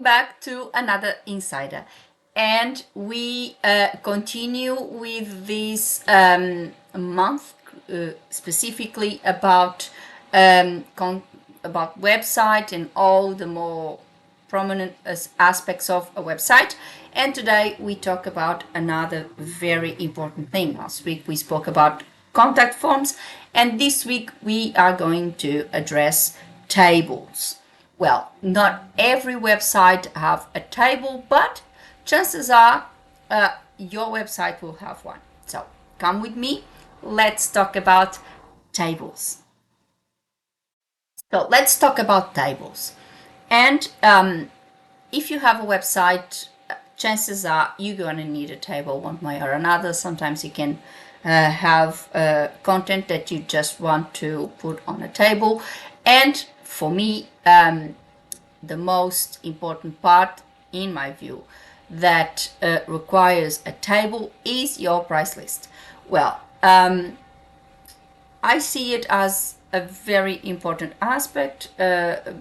welcome back to another Insider. And we continue with this month specifically about about website and all the more prominent aspects of a website. And today we talk about another very important thing. Last week we spoke about contact forms, and this week we are going to address tables. Well, not every website have a table, but chances are your website will have one. So come with me, let's talk about tables. So let's talk about tables. And if you have a website, chances are you're going to need a table one way or another. Sometimes you can have content that you just want to put on a table. And for me, the most important part, in my view, that requires a table is your price list. Well, I see it as a very important aspect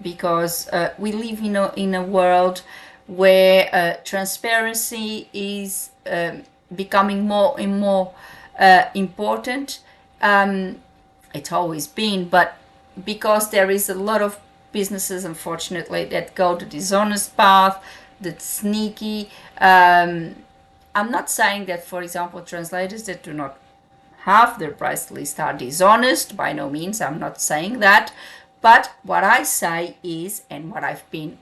because we live in a world where transparency is becoming more and more important. It's always been, but because there is a lot of businesses, unfortunately, that go the dishonest path, that's sneaky. I'm not saying that, for example, translators that do not have their price list are dishonest. By no means, I'm not saying that. But what I say is, and what I've been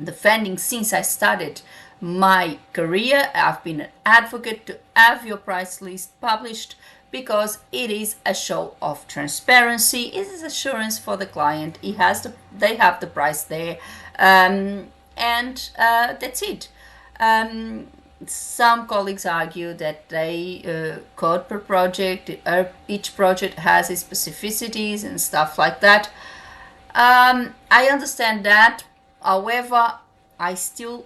defending since I started my career, I've been an advocate to have your price list published because it is a show of transparency. It is assurance for the client. They have the price there, and that's it. Some colleagues argue that they code per project. Each project has its specificities and stuff like that. I understand that. However, I still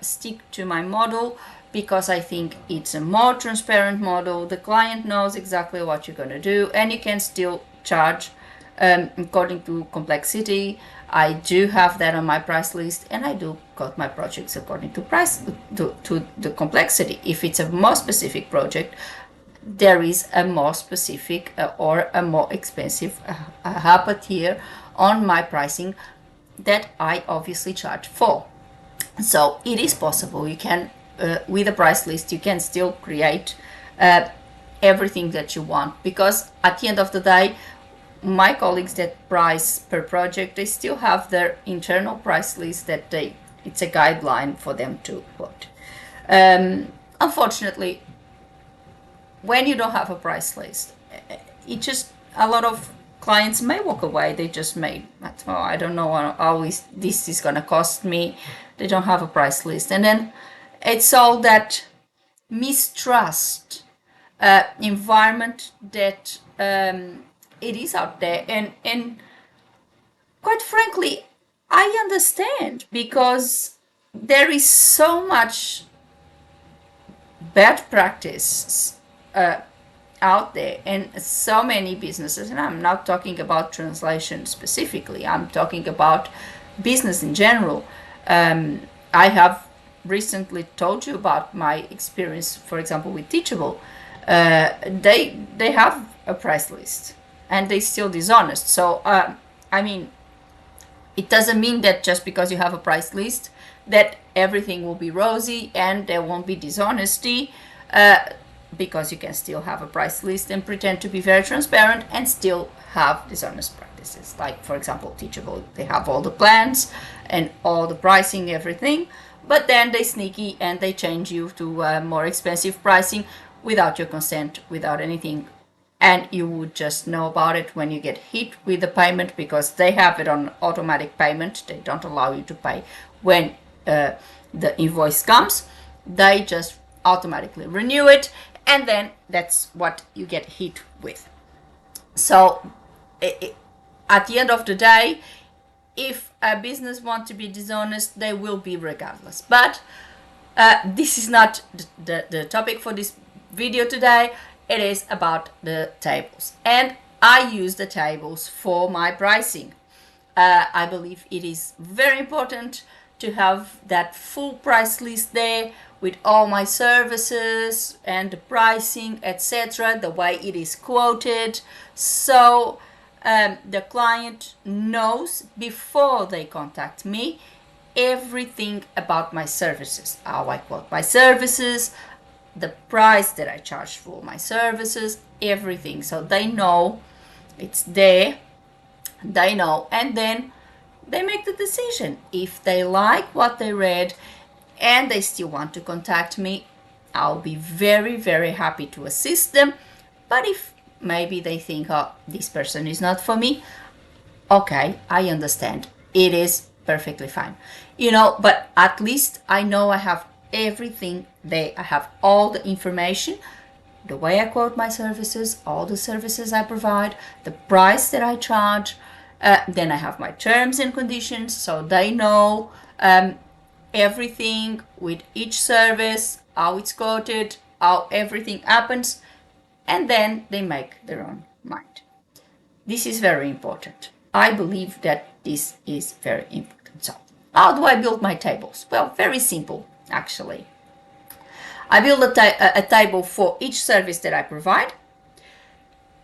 stick to my model because I think it's a more transparent model. The client knows exactly what you're going to do, and you can still charge according to complexity. I do have that on my price list, and I do code my projects according to to the complexity. If it's a more specific project, there is a more specific or a more expensive upper tier on my pricing that I obviously charge for. So it is possible. You can, with a price list, you can still create everything that you want, because at the end of the day, my colleagues that price per project, they still have their internal price list that it's a guideline for them to put. Unfortunately, when you don't have a price list, a lot of clients may walk away. They just may, I don't know how this is going to cost me. They don't have a price list. And then it's all that mistrust environment that it is out there. And quite frankly, I understand, because there is so much bad practice out there, and so many businesses, and I'm not talking about translation specifically, I'm talking about business in general. I have recently told you about my experience, for example, with Teachable. They have a price list, and they still dishonest. So I mean, it doesn't mean that just because you have a price list that everything will be rosy and there won't be dishonesty, because you can still have a price list and pretend to be very transparent and still have dishonest practices. Like, for example, Teachable, they have all the plans and all the pricing, everything, but then they sneaky and they change you to more expensive pricing without your consent, without anything. And you would just know about it when you get hit with the payment, because they have it on automatic payment. They don't allow you to pay when the invoice comes. They just automatically renew it, and then that's what you get hit with. So at the end of the day, if a business wants to be dishonest, they will be regardless. But this is not the topic for this video today. It is about the tables, and I use the tables for my pricing. I believe it is very important to have that full price list there with all my services and the pricing, etc., the way it is quoted. So the client knows before they contact me everything about my services, how I quote my services, the price that I charge for my services, everything. So they know it's there, they know, and then they make the decision. If they like what they read and they still want to contact me, I'll be very, very happy to assist them. But if maybe they think, oh, this person is not for me, okay, I understand. It is perfectly fine. But at least I know I have everything there. I have all the information, the way I quote my services, all the services I provide, the price that I charge. Then I have my terms and conditions, so they know everything with each service, how it's quoted, how everything happens, and then they make their own mind. This is very important. I believe that this is very important. So, how do I build my tables? Well, very simple, actually. I build a table for each service that I provide.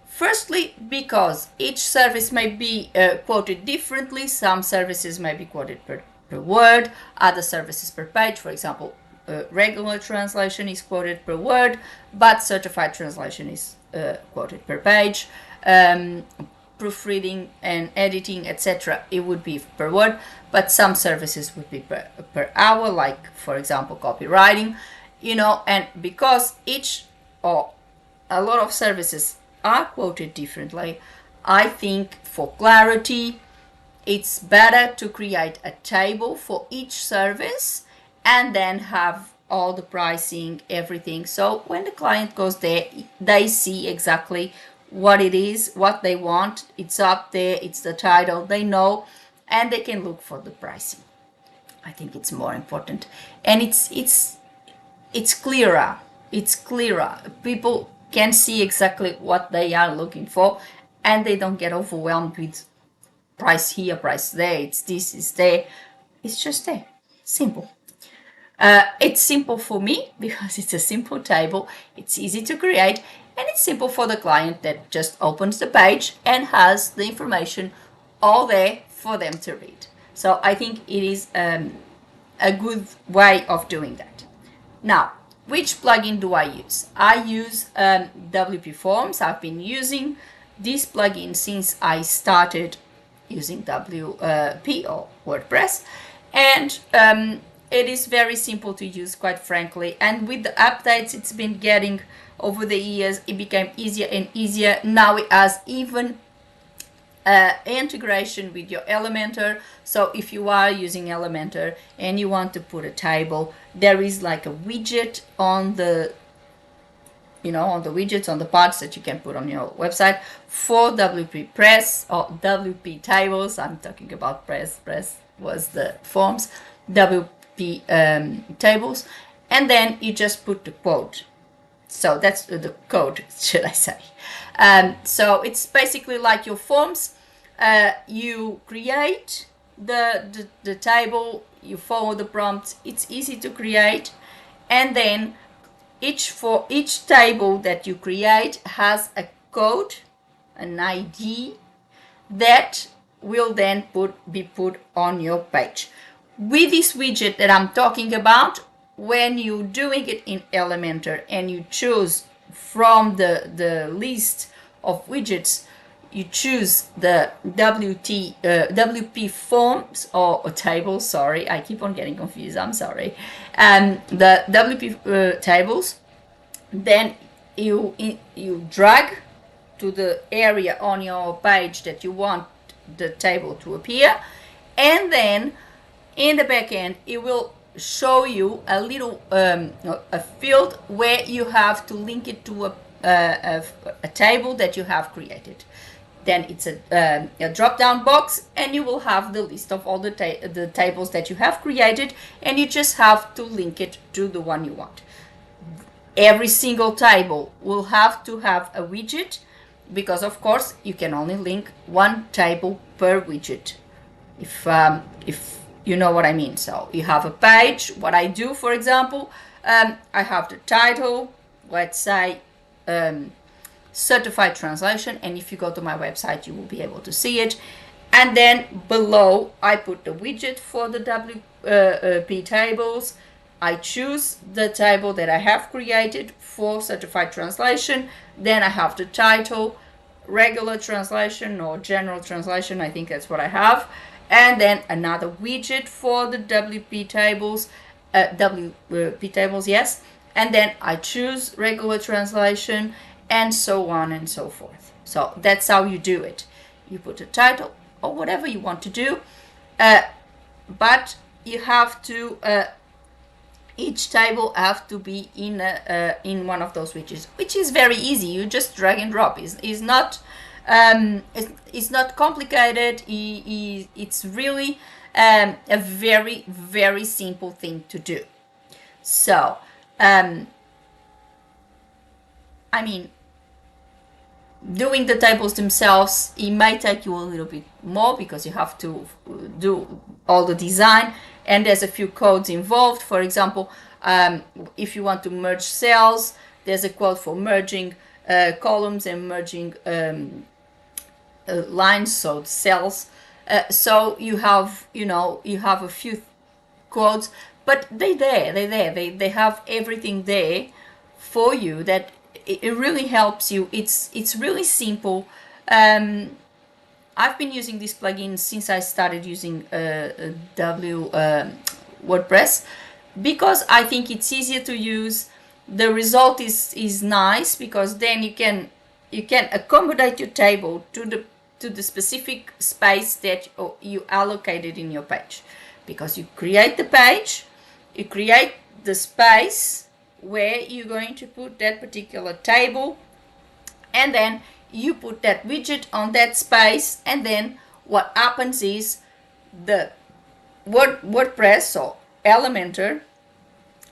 Firstly, because each service may be quoted differently. Some services may be quoted per word, other services per page. For example, regular translation is quoted per word, but certified translation is quoted per page. Proofreading and editing, etc., it would be per word, but some services would be per hour, like, for example, copywriting. And because each or a lot of services are quoted differently, I think for clarity it's better to create a table for each service and then have all the pricing, everything. So when the client goes there, they see exactly what it is, what they want. It's up there, it's the title, they know, and they can look for the pricing. I think it's more important, and it's clearer. It's clearer. People can see exactly what they are looking for, and they don't get overwhelmed with price here, price there, it's this, it's there. It's just there. Simple. It's simple for me because it's a simple table. It's easy to create, and it's simple for the client that just opens the page and has the information all there for them to read. So I think it is a good way of doing that. Now, which plugin do I use? I use WP Forms. I've been using this plugin since I started using WP or WordPress, and it is very simple to use, quite frankly. And with the updates it's been getting over the years, it became easier and easier. Now it has even integration with your Elementor. So if you are using Elementor and you want to put a table, there is like a widget on the on the widgets, on the parts that you can put on your website for WP Press or WP tables. I'm talking about Press was the forms, WP tables, and then you just put the quote. So that's the code, should I say. So it's basically like your forms. You create the table, you follow the prompts, it's easy to create, and then for each table that you create has a code, an ID that will then be put on your page. With this widget that I'm talking about, when you're doing it in Elementor and you choose from the list of widgets, you choose the WP forms or tables, sorry, I keep on getting confused, I'm sorry, the WP tables, then you drag to the area on your page that you want the table to appear, and then in the back end it will show you a little a field where you have to link it to a table that you have created. Then it's a drop-down box, and you will have the list of all the tables that you have created, and you just have to link it to the one you want. Every single table will have to have a widget, because of course you can only link one table per widget. If You know what I mean? So you have a page. What I do, for example, I have the title, let's say certified translation, and if you go to my website you will be able to see it. And then below I put the widget for the WP tables. I choose the table that I have created for certified translation. Then I have the title, regular translation or general translation, I think that's what I have. And then another widget for the WP tables, WP tables, yes. And then I choose regular translation, and so on and so forth. So that's how you do it. You put a title or whatever you want to do, but you have to each table have to be in one of those widgets, which is very easy. You just drag and drop. It's not complicated. It's really a very, very simple thing to do. So I mean, doing the tables themselves, it may take you a little bit more because you have to do all the design, and there's a few codes involved. For example, if you want to merge cells, there's a code for merging columns and merging lines, so cells. So you have a few codes, but they have everything there for you that it really helps you. It's really simple. I've been using this plugin since I started using WordPress because I think it's easier to use. The result is nice because then you can accommodate your table to the specific space that you allocated in your page, because you create the page, you create the space where you're going to put that particular table, and then you put that widget on that space, and then what happens is the WordPress or Elementor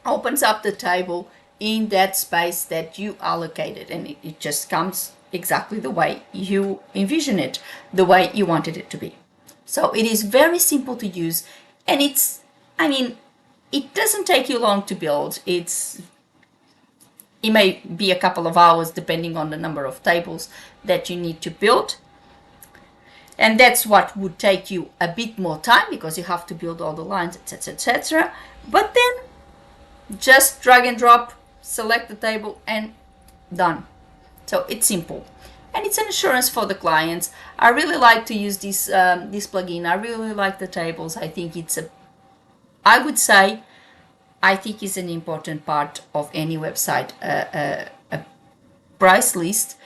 opens up the table in that space that you allocated, and it just comes exactly the way you envision it, the way you wanted it to be. So it is very simple to use, and it doesn't take you long to build. It may be a couple of hours depending on the number of tables that you need to build. And that's what would take you a bit more time because you have to build all the lines, etc., etc. But then just drag and drop, select the table, and done. So it's simple. And it's an assurance for the clients. I really like to use this plugin. I really like the tables. I think it's an important part of any website, a price list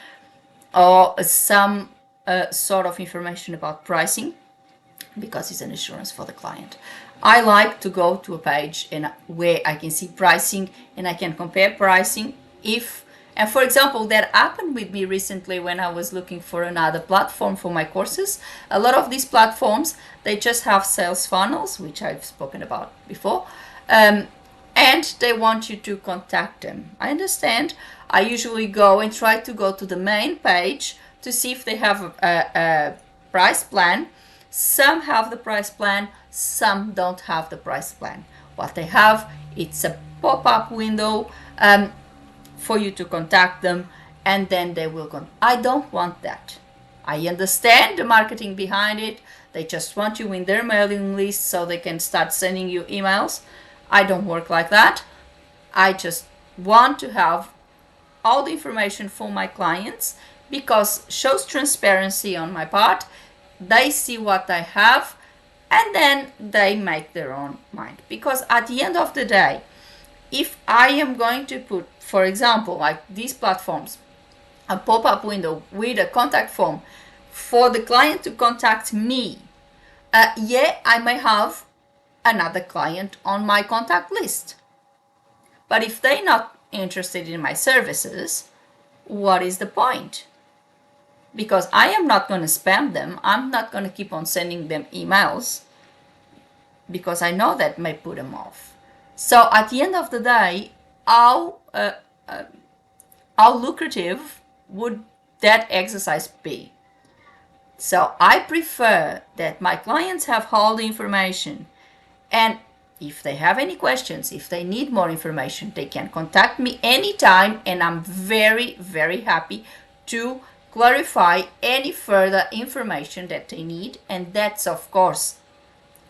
or some sort of information about pricing, because it's an assurance for the client. I like to go to a page where I can see pricing and I can compare pricing. And for example, that happened with me recently when I was looking for another platform for my courses. A lot of these platforms, they just have sales funnels, which I've spoken about before, and they want you to contact them. I understand. I usually go and try to go to the main page to see if they have a price plan. Some have the price plan, some don't have the price plan. What they have, it's a pop-up window for you to contact them, and then they will go. I don't want that. I understand the marketing behind it. They just want you in their mailing list so they can start sending you emails. I don't work like that. I just want to have all the information for my clients, because shows transparency on my part. They see what I have, and then they make their own mind. Because at the end of the day, if I am going to put, for example, like these platforms, a pop-up window with a contact form for the client to contact me, I may have another client on my contact list. But if they're not interested in my services, what is the point? Because I am not going to spam them. I'm not going to keep on sending them emails because I know that may put them off. So at the end of the day, how lucrative would that exercise be? So I prefer that my clients have all the information, And if they have any questions, if they need more information, they can contact me anytime, and I'm very, very happy to clarify any further information that they need. And that's, of course,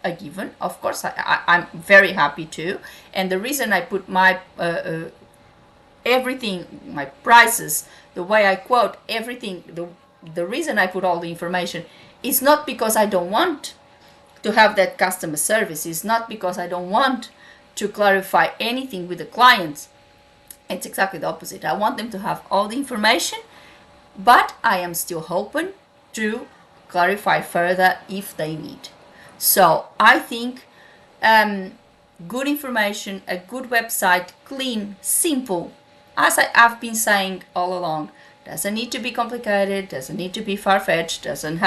a given. Of course, I'm very happy to. And the reason I put my everything, my prices, the way I quote everything, the reason I put all the information is not because I don't want to have that customer service. It's not because I don't want to clarify anything with the clients. It's exactly the opposite. I want them to have all the information, but I am still open to clarify further if they need. So I think good information, a good website, clean, simple, as I've been saying all along, doesn't need to be complicated, doesn't need to be far-fetched, doesn't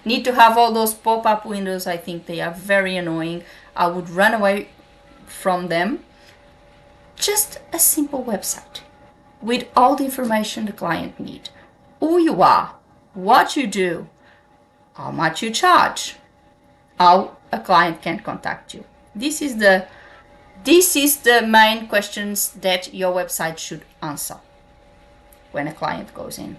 need to have all those pop-up windows. I think they are very annoying. I would run away from them. Just a simple website with all the information the client needs. Who you are, what you do, how much you charge, how a client can contact you. This is the main questions that your website should answer when a client goes in.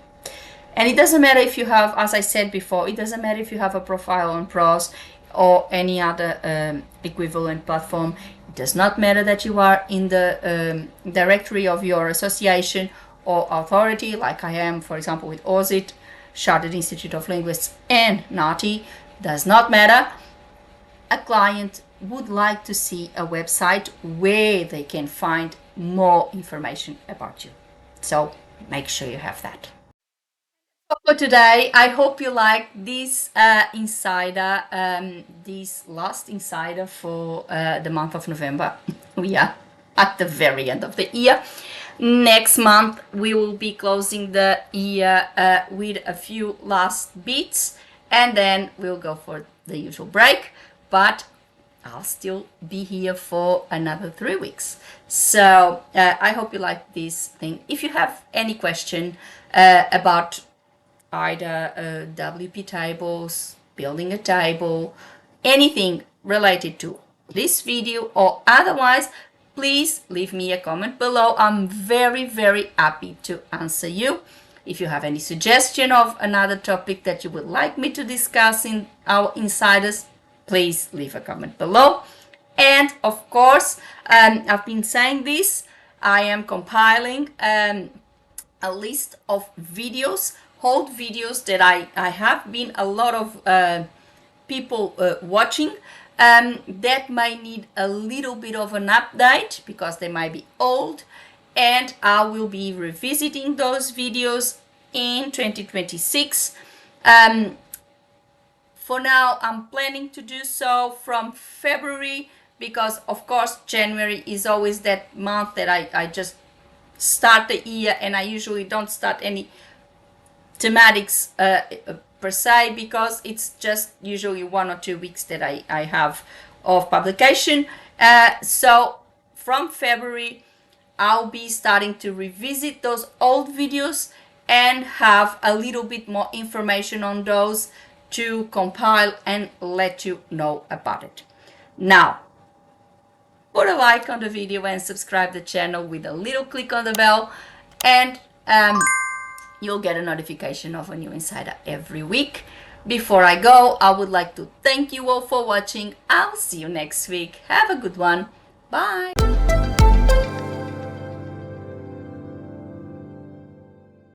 And it doesn't matter if you have, as I said before, it doesn't matter if you have a profile on Pros or any other equivalent platform. It does not matter that you are in the directory of your association or authority, like I am, for example, with OSIT, Chartered Institute of Linguists, and NATI. Does not matter. A client would like to see a website where they can find more information about you. So make sure you have that. For today, I hope you like this insider, this last insider for the month of November. We are at the very end of the year. Next month, we will be closing the year with a few last bits, and then we'll go for the usual break. But I'll still be here for another 3 weeks. So I hope you like this thing. If you have any question about either WP tables, building a table, anything related to this video or otherwise, please leave me a comment below. I'm very, very happy to answer you. If you have any suggestion of another topic that you would like me to discuss in our insiders, please leave a comment below. And of course, I've been saying this, I am compiling a list of videos, old videos that I have been a lot of people watching that might need a little bit of an update because they might be old, and I will be revisiting those videos in 2026. For now, I'm planning to do so from February because, of course, January is always that month that I just start the year, and I usually don't start any thematics per se because it's just usually 1 or 2 weeks that I have of publication. So from February, I'll be starting to revisit those old videos and have a little bit more information on those to compile and let you know about it. Now, put a like on the video and subscribe the channel with a little click on the bell, and you'll get a notification of a new insider every week. Before I go, I would like to thank you all for watching. I'll see you next week. Have a good one. Bye.